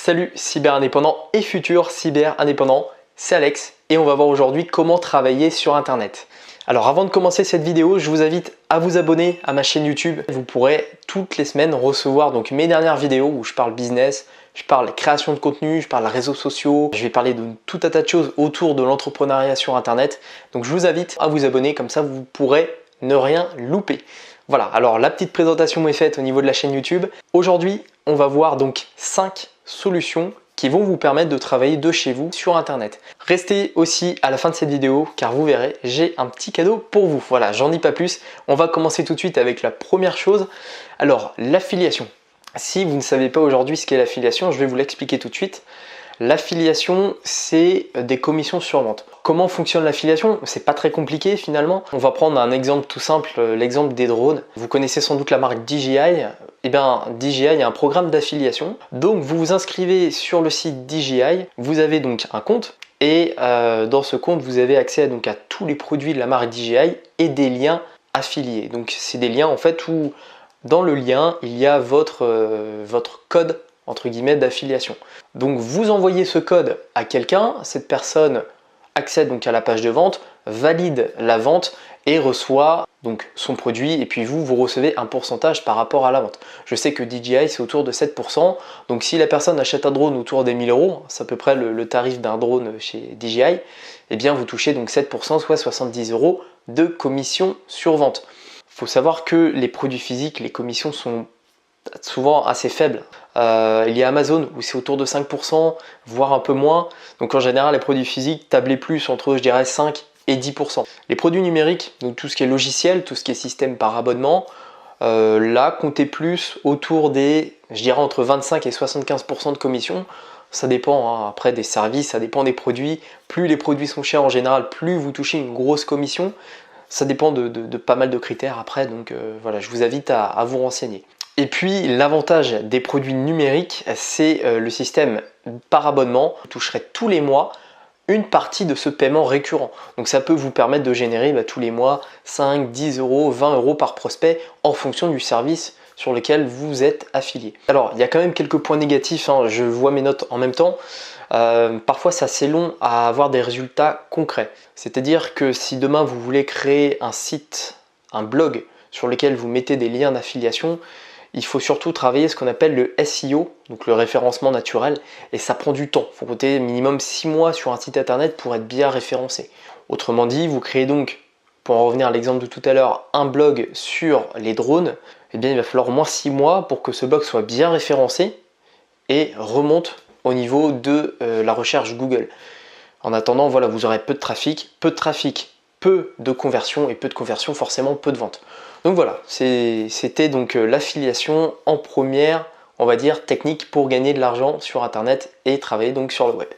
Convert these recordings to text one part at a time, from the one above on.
Salut cyber-indépendants et futurs cyber-indépendants, c'est Alex et on va voir aujourd'hui comment travailler sur internet. Alors avant de commencer cette vidéo, je vous invite à vous abonner à ma chaîne YouTube. Vous pourrez toutes les semaines recevoir donc mes dernières vidéos où je parle business, je parle création de contenu, je parle réseaux sociaux, je vais parler de tout un tas de choses autour de l'entrepreneuriat sur internet. Donc je vous invite à vous abonner, comme ça vous pourrez ne rien louper. Voilà, alors la petite présentation est faite au niveau de la chaîne YouTube. Aujourd'hui, on va voir donc 5 solutions qui vont vous permettre de travailler de chez vous sur internet. Restez aussi à la fin de cette vidéo car vous verrez, j'ai un petit cadeau pour vous. Voilà, j'en dis pas plus. On va commencer tout de suite avec la première chose. Alors, l'affiliation. Si vous ne savez pas aujourd'hui ce qu'est l'affiliation, je vais vous l'expliquer tout de suite. L'affiliation, c'est des commissions sur vente. Comment fonctionne l'affiliation? C'est pas très compliqué finalement. On va prendre un exemple tout simple, l'exemple des drones. Vous connaissez sans doute la marque DJI. Eh bien, DJI a un programme d'affiliation. Donc, vous vous inscrivez sur le site DJI. Vous avez donc un compte et dans ce compte, vous avez accès donc à tous les produits de la marque DJI et des liens affiliés. Donc, c'est des liens en fait où dans le lien, il y a votre code entre guillemets d'affiliation. Donc vous envoyez ce code à quelqu'un, cette personne accède donc à la page de vente, valide la vente et reçoit donc son produit et puis vous recevez un pourcentage par rapport à la vente. Je sais que DJI c'est autour de 7%, donc si la personne achète un drone autour des 1000 €, c'est à peu près le tarif d'un drone chez DJI, eh bien vous touchez donc 7%, soit 70 € de commission sur vente. Il faut savoir que les produits physiques, les commissions sont souvent assez faibles. Il y a Amazon où c'est autour de 5%, voire un peu moins. Donc en général, les produits physiques, tablez plus entre, je dirais, 5 et 10%. Les produits numériques, donc tout ce qui est logiciel, tout ce qui est système par abonnement, là, comptez plus autour des, je dirais, entre 25 et 75% de commission. Ça dépend hein, après des services, ça dépend des produits. Plus les produits sont chers en général, plus vous touchez une grosse commission. Ça dépend de pas mal de critères après, donc voilà, je vous invite à vous renseigner. Et puis l'avantage des produits numériques, c'est le système par abonnement. Vous toucherez tous les mois une partie de ce paiement récurrent. Donc ça peut vous permettre de générer tous les mois 5, 10 €, 20 € par prospect en fonction du service sur lequel vous êtes affilié. Alors il y a quand même quelques points négatifs, hein, je vois mes notes en même temps. Parfois c'est assez long à avoir des résultats concrets. C'est-à-dire que si demain vous voulez créer un site, un blog sur lequel vous mettez des liens d'affiliation, il faut surtout travailler ce qu'on appelle le SEO, donc le référencement naturel, et ça prend du temps. Il faut compter minimum 6 mois sur un site internet pour être bien référencé. Autrement dit, vous créez donc, pour en revenir à l'exemple de tout à l'heure, un blog sur les drones, eh bien il va falloir au moins 6 mois pour que ce blog soit bien référencé et remonte au niveau de la recherche Google. En attendant, voilà, vous aurez peu de trafic, peu de conversion, et peu de conversion, forcément peu de ventes. Donc voilà, c'était donc l'affiliation en première, on va dire, technique pour gagner de l'argent sur internet et travailler donc sur le web.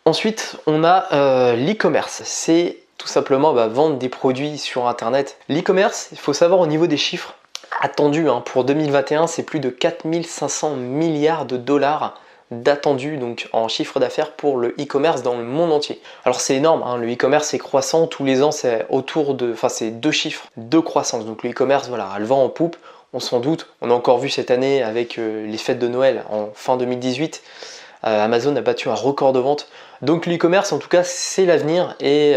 Ensuite, on a l'e-commerce. C'est tout simplement vendre des produits sur internet. L'e-commerce, il faut savoir au niveau des chiffres attendus pour 2021, c'est plus de 4500 milliards de dollars d'attendu donc en chiffre d'affaires pour le e-commerce dans le monde entier. Alors c'est énorme, hein, le e-commerce c'est croissant, tous les ans c'est autour de, c'est 2 chiffres de croissance. Donc le e-commerce, voilà, elle vend en poupe, on s'en doute. On a encore vu cette année avec les fêtes de Noël en fin 2018, Amazon a battu un record de vente. Donc le e-commerce en tout cas c'est l'avenir et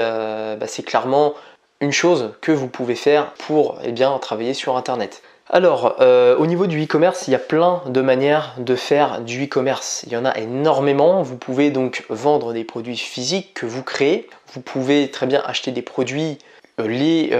c'est clairement une chose que vous pouvez faire pour travailler sur internet. Alors, au niveau du e-commerce, il y a plein de manières de faire du e-commerce. Il y en a énormément. Vous pouvez donc vendre des produits physiques que vous créez. Vous pouvez très bien acheter des produits, les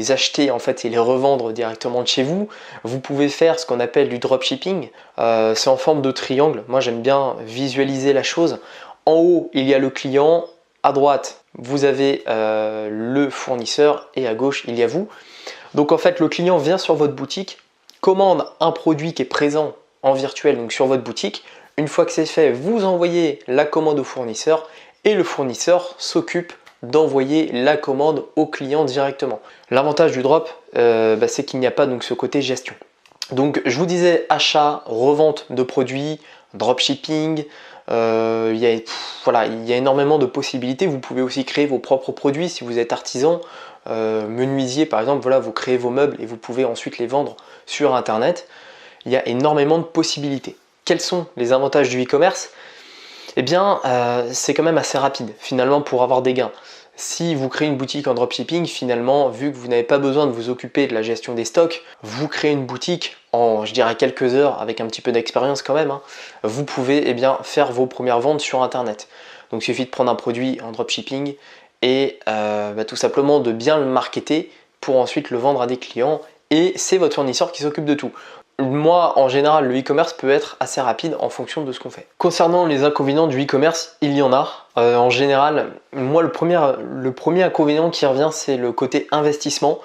acheter en fait et les revendre directement de chez vous. Vous pouvez faire ce qu'on appelle du dropshipping. C'est en forme de triangle. Moi, j'aime bien visualiser la chose. En haut, il y a le client. À droite, vous avez le fournisseur et à gauche, il y a vous. Donc en fait, le client vient sur votre boutique, commande un produit qui est présent en virtuel donc sur votre boutique. Une fois que c'est fait, vous envoyez la commande au fournisseur et le fournisseur s'occupe d'envoyer la commande au client directement. L'avantage du drop, c'est qu'il n'y a pas donc ce côté gestion. Donc je vous disais achat, revente de produits, dropshipping, il y a énormément de possibilités. Vous pouvez aussi créer vos propres produits si vous êtes artisan, menuisier par exemple, voilà, vous créez vos meubles et vous pouvez ensuite les vendre sur internet. Il y a énormément de possibilités. quels sont les avantages du e-commerce? Eh bien, c'est quand même assez rapide finalement pour avoir des gains. Si vous créez une boutique en dropshipping, finalement, vu que vous n'avez pas besoin de vous occuper de la gestion des stocks, vous créez une boutique en, je dirais, quelques heures avec un petit peu d'expérience quand même, hein, vous pouvez bien faire vos premières ventes sur Internet. Donc il suffit de prendre un produit en dropshipping et tout simplement de bien le marketer pour ensuite le vendre à des clients et c'est votre fournisseur qui s'occupe de tout. Moi, en général, le e-commerce peut être assez rapide en fonction de ce qu'on fait. Concernant les inconvénients du e-commerce, il y en a. En général, moi, le premier inconvénient qui revient, c'est le côté investissement.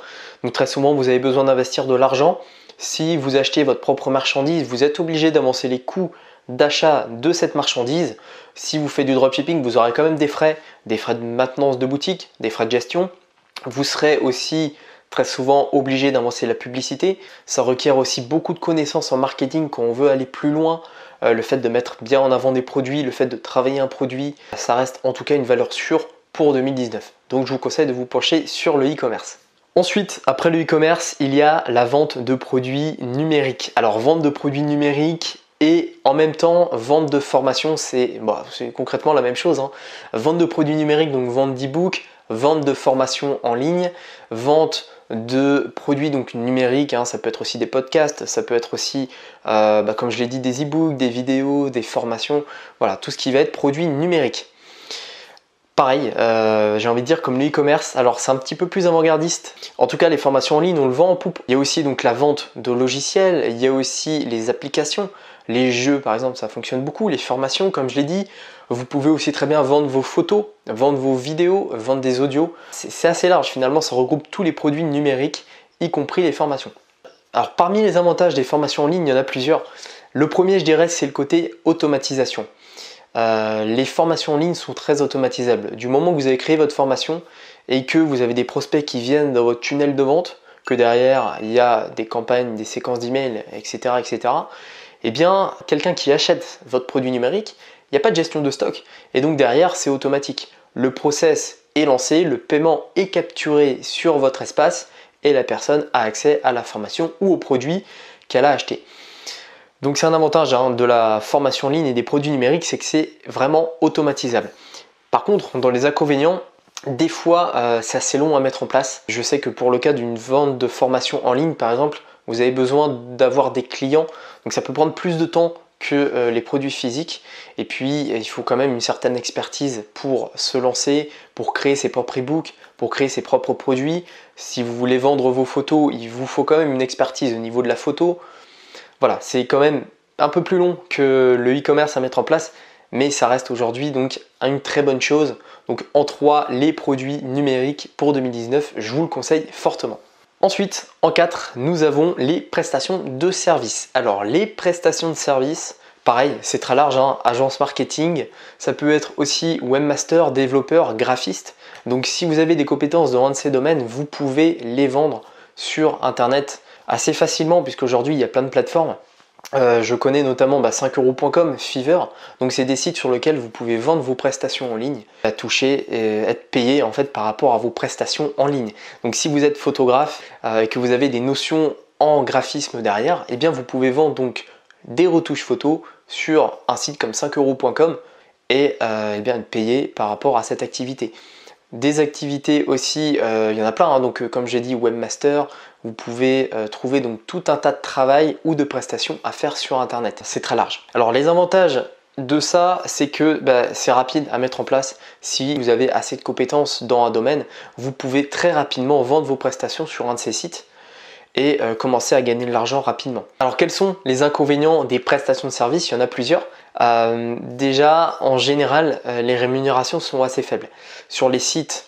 Donc très souvent, vous avez besoin d'investir de l'argent. Si vous achetez votre propre marchandise, vous êtes obligé d'avancer les coûts d'achat de cette marchandise. Si vous faites du dropshipping, vous aurez quand même des frais de maintenance de boutique, des frais de gestion. Vous serez aussi très souvent obligé d'avancer la publicité. Ça requiert aussi beaucoup de connaissances en marketing quand on veut aller plus loin. Le fait de mettre bien en avant des produits, le fait de travailler un produit, ça reste en tout cas une valeur sûre pour 2019. Donc je vous conseille de vous pencher sur le e-commerce. Ensuite, après le e-commerce, il y a la vente de produits numériques. Alors vente de produits numériques et en même temps vente de formation, c'est concrètement la même chose, hein. Vente de produits numériques, donc vente d'e-book, vente de formation en ligne, vente de produits donc numériques, hein, ça peut être aussi des podcasts, ça peut être aussi, comme je l'ai dit, des e-books, des vidéos, des formations, voilà, tout ce qui va être produit numérique. Pareil, j'ai envie de dire comme le e-commerce, alors c'est un petit peu plus avant-gardiste. En tout cas, les formations en ligne, on le vend en poupe. Il y a aussi donc la vente de logiciels, il y a aussi les applications. Les jeux, par exemple, ça fonctionne beaucoup. Les formations, comme je l'ai dit, vous pouvez aussi très bien vendre vos photos, vendre vos vidéos, vendre des audios. C'est assez large, finalement, ça regroupe tous les produits numériques, y compris les formations. Alors, parmi les avantages des formations en ligne, il y en a plusieurs. Le premier, je dirais, c'est le côté automatisation. Les formations en ligne sont très automatisables. Du moment que vous avez créé votre formation et que vous avez des prospects qui viennent dans votre tunnel de vente, que derrière il y a des campagnes, des séquences d'emails, etc., etc., eh bien, quelqu'un qui achète votre produit numérique, il n'y a pas de gestion de stock. Et donc derrière, c'est automatique. Le process est lancé, le paiement est capturé sur votre espace et la personne a accès à la formation ou au produit qu'elle a acheté. Donc c'est un avantage de la formation en ligne et des produits numériques, c'est que c'est vraiment automatisable. Par contre, dans les inconvénients, des fois c'est assez long à mettre en place. Je sais que pour le cas d'une vente de formation en ligne, par exemple, vous avez besoin d'avoir des clients, donc ça peut prendre plus de temps que les produits physiques. Et puis il faut quand même une certaine expertise pour se lancer, pour créer ses propres e-books, pour créer ses propres produits. Si vous voulez vendre vos photos, il vous faut quand même une expertise au niveau de la photo. Voilà, c'est quand même un peu plus long que le e-commerce à mettre en place, mais ça reste aujourd'hui donc une très bonne chose. Donc en 3, les produits numériques pour 2019, je vous le conseille fortement. Ensuite, en 4, nous avons les prestations de services. Alors les prestations de services, pareil, c'est très large, agence marketing, ça peut être aussi webmaster, développeur, graphiste. Donc si vous avez des compétences dans un de ces domaines, vous pouvez les vendre sur Internet assez facilement, puisqu'aujourd'hui il y a plein de plateformes. Je connais notamment 5euros.com, Fiverr, donc c'est des sites sur lesquels vous pouvez vendre vos prestations en ligne, toucher et être payé en fait par rapport à vos prestations en ligne. Donc si vous êtes photographe et que vous avez des notions en graphisme derrière, eh bien vous pouvez vendre donc des retouches photos sur un site comme 5euros.com et bien être payé par rapport à cette activité. Des activités aussi, il y en a plein, donc comme j'ai dit, webmaster, vous pouvez trouver donc tout un tas de travail ou de prestations à faire sur internet. C'est très large. Alors les avantages de ça, c'est que c'est rapide à mettre en place. Si vous avez assez de compétences dans un domaine, vous pouvez très rapidement vendre vos prestations sur un de ces sites et commencer à gagner de l'argent rapidement. Alors quels sont les inconvénients des prestations de services? Il y en a plusieurs. Déjà, en général, les rémunérations sont assez faibles. Sur les sites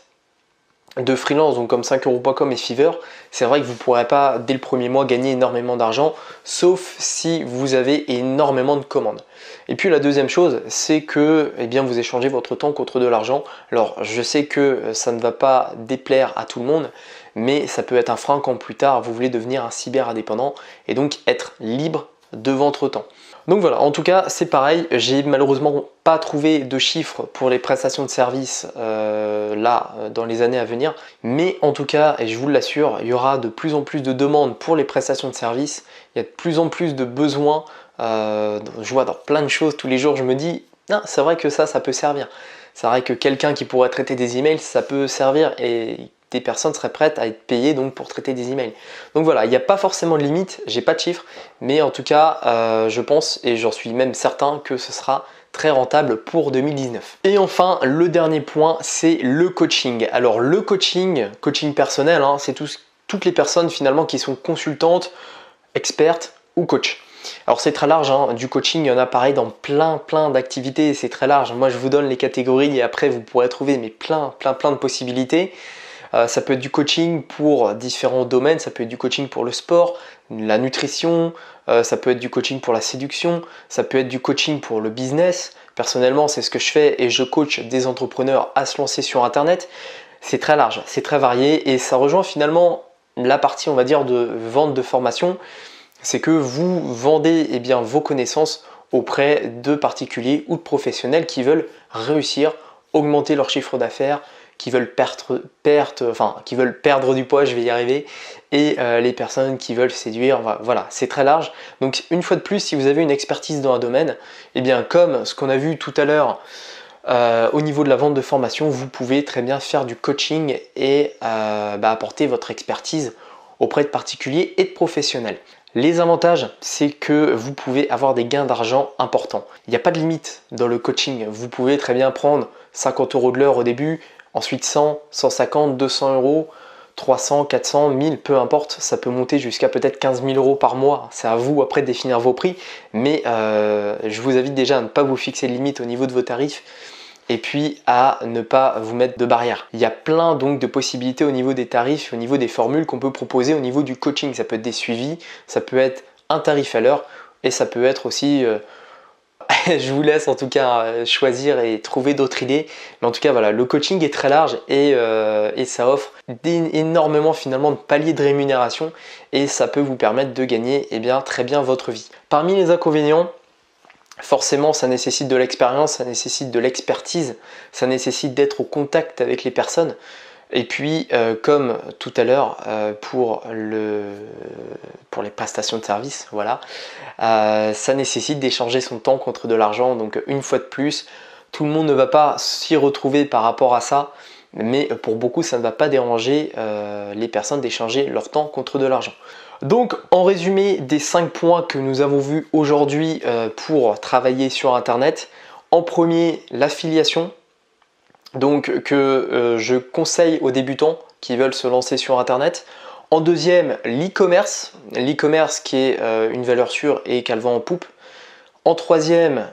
de freelance, donc comme 5euros.com et Fiverr, c'est vrai que vous ne pourrez pas dès le premier mois gagner énormément d'argent, sauf si vous avez énormément de commandes. Et puis la deuxième chose, c'est que vous échangez votre temps contre de l'argent. Alors je sais que ça ne va pas déplaire à tout le monde, mais ça peut être un frein quand plus tard vous voulez devenir un cyber indépendant et donc être libre de votre temps. Donc voilà, en tout cas c'est pareil, j'ai malheureusement pas trouvé de chiffres pour les prestations de services dans les années à venir, mais en tout cas, et je vous l'assure, il y aura de plus en plus de demandes pour les prestations de services, il y a de plus en plus de besoins Je vois dans plein de choses tous les jours, je me dis, non, c'est vrai que ça peut servir. C'est vrai que quelqu'un qui pourrait traiter des emails, ça peut servir et des personnes seraient prêtes à être payées donc pour traiter des emails. Donc voilà, il n'y a pas forcément de limite, j'ai pas de chiffres, mais en tout cas, je pense et j'en suis même certain que ce sera très rentable pour 2019. Et enfin, le dernier point, c'est le coaching. Alors le coaching personnel, hein, c'est toutes les personnes finalement qui sont consultantes, expertes ou coach. Alors c'est très large, hein. Du coaching, il y en a pareil dans plein d'activités, c'est très large. Moi je vous donne les catégories et après vous pourrez trouver mais plein de possibilités. Ça peut être du coaching pour différents domaines, ça peut être du coaching pour le sport, la nutrition, ça peut être du coaching pour la séduction, ça peut être du coaching pour le business. Personnellement, c'est ce que je fais et je coach des entrepreneurs à se lancer sur internet. C'est très large, c'est très varié et ça rejoint finalement la partie, on va dire, de vente de formation. C'est que vous vendez vos connaissances auprès de particuliers ou de professionnels qui veulent réussir, augmenter leur chiffre d'affaires, qui veulent perdre du poids, je vais y arriver, et les personnes qui veulent séduire, voilà, c'est très large. Donc une fois de plus, si vous avez une expertise dans un domaine, comme ce qu'on a vu tout à l'heure au niveau de la vente de formation, vous pouvez très bien faire du coaching et apporter votre expertise auprès de particuliers et de professionnels. Les avantages, c'est que vous pouvez avoir des gains d'argent importants. Il n'y a pas de limite dans le coaching. Vous pouvez très bien prendre 50 € de l'heure au début, ensuite 100, 150, 200 €, 300, 400, 1000, peu importe. Ça peut monter jusqu'à peut-être 15 000 € par mois. C'est à vous après de définir vos prix. Mais je vous invite déjà à ne pas vous fixer de limite au niveau de vos tarifs. Et puis à ne pas vous mettre de barrières. Il y a plein donc de possibilités au niveau des tarifs, au niveau des formules qu'on peut proposer au niveau du coaching. Ça peut être des suivis, ça peut être un tarif à l'heure et ça peut être aussi, je vous laisse en tout cas choisir et trouver d'autres idées. Mais en tout cas voilà, le coaching est très large et ça offre énormément finalement de paliers de rémunération et ça peut vous permettre de gagner très bien votre vie. Parmi les inconvénients, forcément, ça nécessite de l'expérience, ça nécessite de l'expertise, ça nécessite d'être au contact avec les personnes. Et puis, comme tout à l'heure, pour les prestations de services, voilà, ça nécessite d'échanger son temps contre de l'argent. Donc, une fois de plus, tout le monde ne va pas s'y retrouver par rapport à ça. Mais pour beaucoup, ça ne va pas déranger les personnes d'échanger leur temps contre de l'argent. Donc en résumé des 5 points que nous avons vus aujourd'hui pour travailler sur internet, en premier l'affiliation, donc que je conseille aux débutants qui veulent se lancer sur internet. En deuxième, l'e-commerce qui est une valeur sûre et qu'elle vend en poupe. En troisième,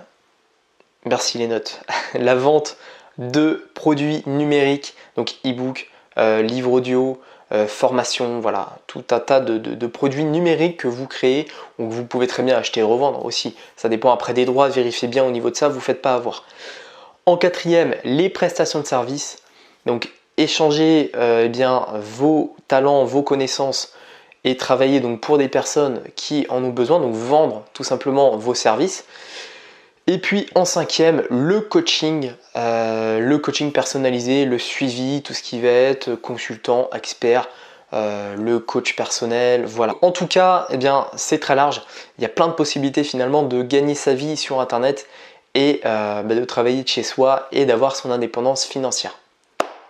merci les notes, la vente de produits numériques, donc e-book, livre audio, formation, voilà, tout un tas de produits numériques que vous créez ou que vous pouvez très bien acheter et revendre aussi. Ça dépend après des droits, vérifiez bien au niveau de ça, vous ne faites pas avoir. En quatrième, les prestations de services. Donc échanger vos talents, vos connaissances et travailler donc pour des personnes qui en ont besoin, donc vendre tout simplement vos services. Et puis en cinquième, le coaching personnalisé, le suivi, tout ce qui va être consultant, expert, le coach personnel, voilà. En tout cas, c'est très large. Il y a plein de possibilités finalement de gagner sa vie sur internet et de travailler de chez soi et d'avoir son indépendance financière.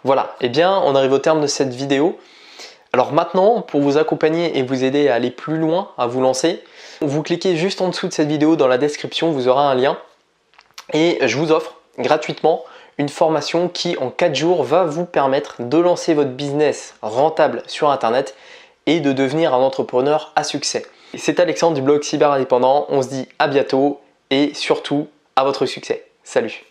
Voilà, on arrive au terme de cette vidéo. Alors maintenant, pour vous accompagner et vous aider à aller plus loin, à vous lancer, vous cliquez juste en dessous de cette vidéo dans la description, vous aurez un lien et je vous offre gratuitement une formation qui en 4 jours va vous permettre de lancer votre business rentable sur internet et de devenir un entrepreneur à succès. C'est Alexandre du blog Cyber Indépendant, on se dit à bientôt et surtout à votre succès. Salut!